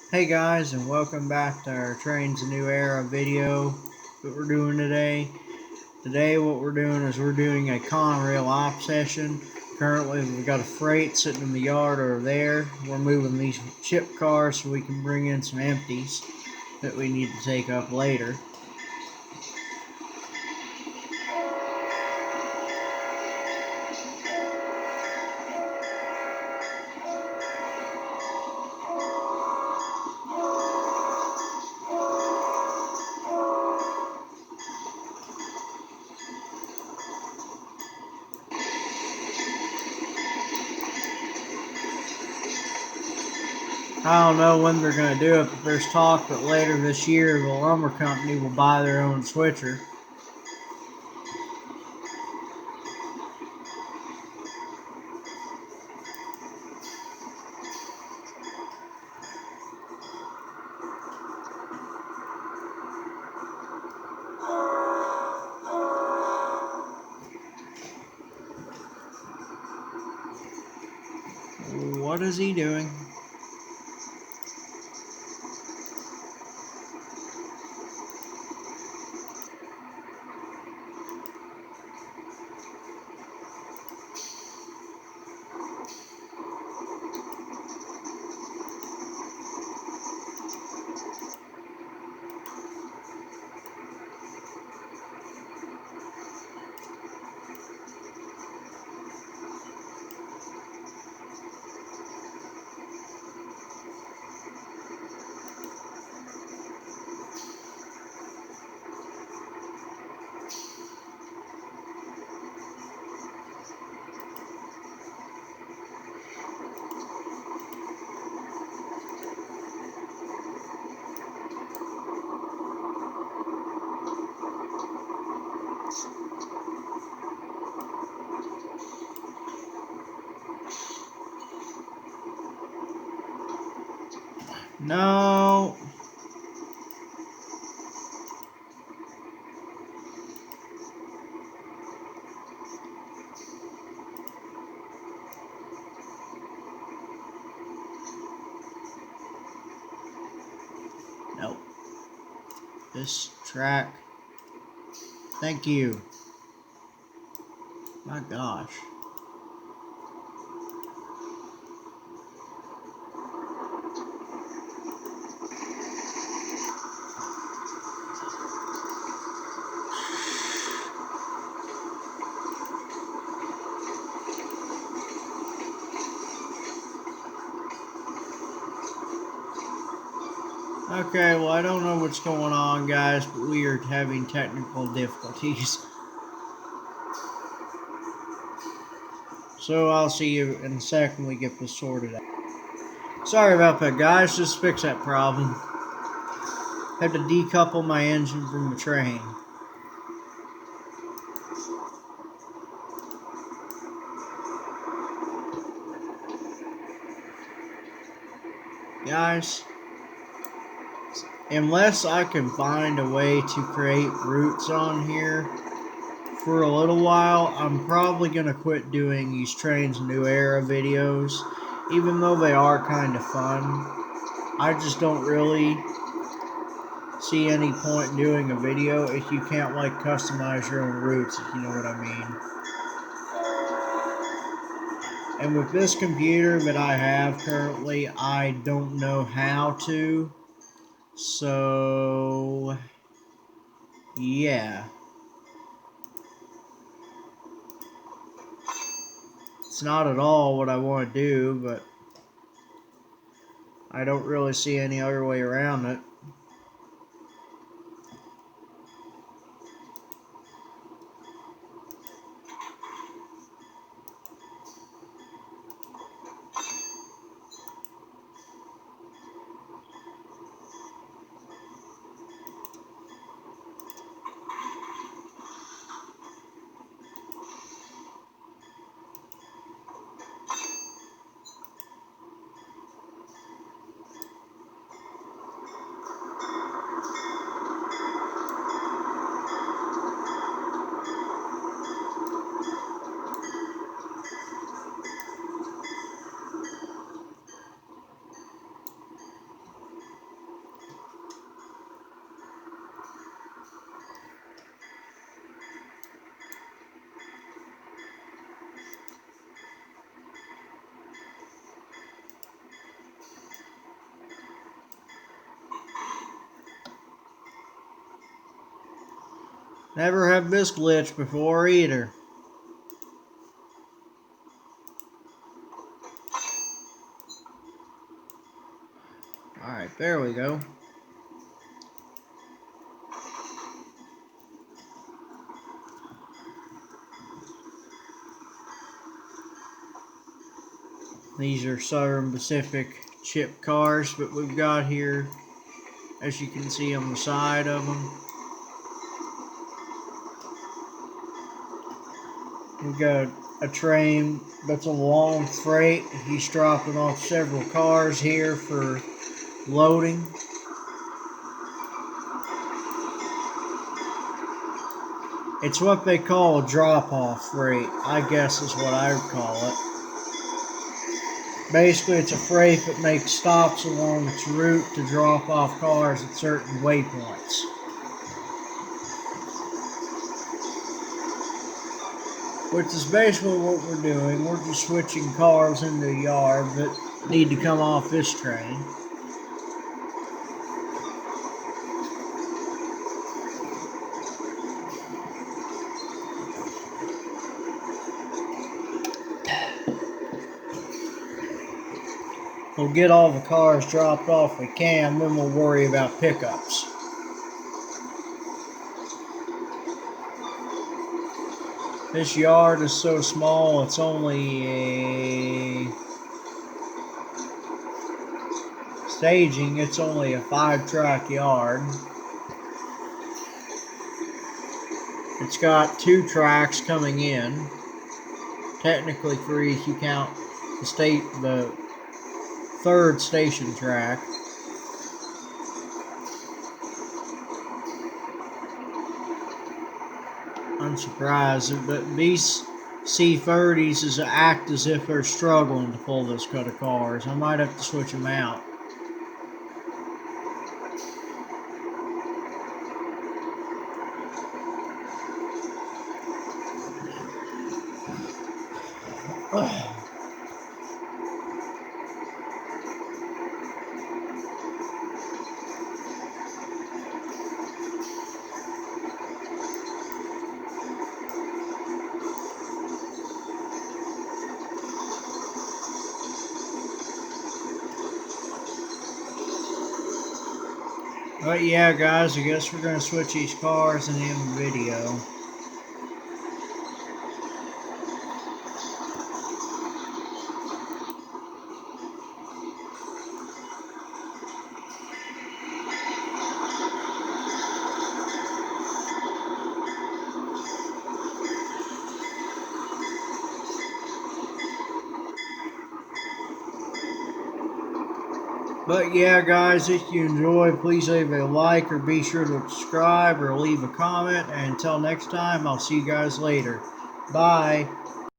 Hey guys, and welcome back to our Trains a New Era video that we're doing today. Today what we're doing is we're doing a Conrail op session. Currently we've got a freight sitting in the yard over there. We're moving these chip cars so we can bring in some empties that we need to take up later. I don't know when they're going to do it, but there's talk that later this year the lumber company will buy their own switcher. What is he doing? No. Nope. This track. Thank you. My gosh. Okay, well, I don't know what's going on, guys, but we are having technical difficulties. So I'll see you in a second when we get this sorted out. Sorry about that, guys. Just fix that problem. Had to decouple my engine from the train. Guys, unless I can find a way to create routes on here for a little while, I'm probably going to quit doing these Trains New Era videos, even though they are kind of fun. I just don't really see any point in doing a video if you can't like customize your own routes, if you know what I mean. And with this computer that I have currently, I don't know how to. So yeah. It's not at all what I want to do, but I don't really see any other way around it. Never have this glitch before either. Alright, there we go. These are Southern Pacific chip cars, but we've got here, as you can see on the side of them, we've got a train that's a long freight. He's dropping off several cars here for loading. It's what they call a drop-off freight, I guess is what I would call it. Basically, it's a freight that makes stops along its route to drop off cars at certain waypoints. Which is basically what we're doing. We're just switching cars in the yard that need to come off this train. We'll get all the cars dropped off we can, then we'll worry about pickups. This yard is so small, it's only a staging, it's only a 5-track yard. It's got 2 tracks coming in. Technically 3 if you count the third station track. I'm surprised, but these C30s act as if they're struggling to pull this cut of cars. I might have to switch them out. But yeah, guys, I guess we're going to switch these cars and end the video. But yeah, guys, if you enjoy, please leave a like or be sure to subscribe or leave a comment. And until next time, I'll see you guys later. Bye.